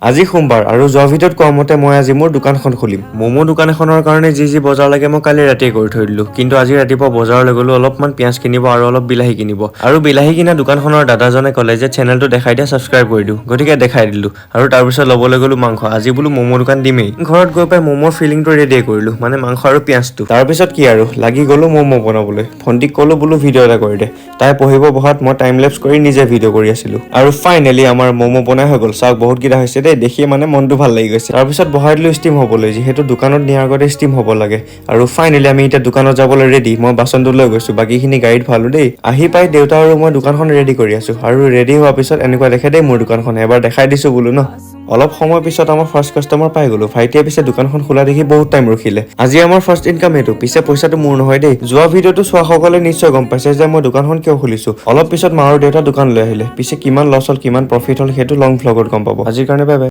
আজি সোমবাৰ আৰু যোৱা ভিডিঅ'ত কোৱা মতে মই আজি মোৰ দোকানখন খুলিম। ম'ম' দোকান এখনৰ কাৰণে যি বজাৰ লাগে মই কালি ৰাতিয়ে কৰি থৈ দিলোঁ। কিন্তু আজি ৰাতিপুৱা বজাৰলৈ গ'লো অলপমান পিঁয়াজ কিনিব আৰু অলপ বিলাহী কিনিব। আৰু বিলাহী কিনা দোকানখনৰ দাদাজনে ক'লে যে চেনেলটো দেখাই দিয়া, ছাবস্ক্ৰাইব কৰি দিওঁ। গতিকে দেখাই দিলোঁ আৰু তাৰপিছত ল'বলৈ গ'লো মাংস। আজি বোলো ম'ম' দোকান দিমেই। ঘৰত গৈ পাই ম'ম'ৰ ফিলিংটো ৰেডি কৰিলোঁ, মানে মাংস আৰু পিঁয়াজটো। তাৰপিছত কি আৰু লাগি গ'লো ম'ম' বনাবলৈ। ভণ্টিক ক'লো বোলো ভিডিঅ' এটা কৰি দে। তাই পঢ়িব বহাত মই টাইম লেপছ কৰি নিজে ভিডিঅ' কৰি আছিলোঁ। আৰু ফাইনেলি আমাৰ ম'ম' বনাই হৈ গ'ল। চাওক বহুতকেইটা হৈছে দেই, দেখিয়ে মানে মনটো ভাল লাগি গৈছে। তাৰপিছত বহাই দিলোঁ ষ্টিম হ'বলৈ, যিহেতু দোকানত নিয়াৰ আগতে ষ্টিম হ'ব লাগে। আৰু ফাইনেলি আমি এতিয়া দোকানত যাবলৈ ৰেডি। মই বাচনটো লৈ গৈছোঁ, বাকীখিনি গাড়ীত ভৰালোঁ দেই। আহি পাই দেউতা আৰু মই দোকানখন ৰেডি কৰি আছোঁ। আৰু ৰেডি হোৱাৰ পিছত এনেকুৱা দেখে দেই মোৰ দোকানখন, এবাৰ দেখাই দিছোঁ বোলো ন। অলপ সময় পিছত আমাৰ ফাৰ্ষ্ট কাষ্টমাৰ পাই গ'লো। ভাইটিয়ে পিছে দোকানখন খোলা দেখি বহুত টাইম ৰখিলে। আজি আমাৰ ফাৰ্ষ্ট ইনকাম এইটো, পিছে পইচাটো মোৰ নহয় দেই। যোৱা ভিডিঅ'টো চোৱাসকলে নিশ্চয় গম পাইছে যে মই দোকানখন কিয় খুলিছোঁ। অলপ পিছত মা আৰু দেউতা দোকান লৈ আহিলে। পিছে কিমান লছ হ'ল কিমান প্ৰফিট হ'ল সেইটো লং ভ্লগত গম পাব। আজিৰ কাৰণে বাই বাই।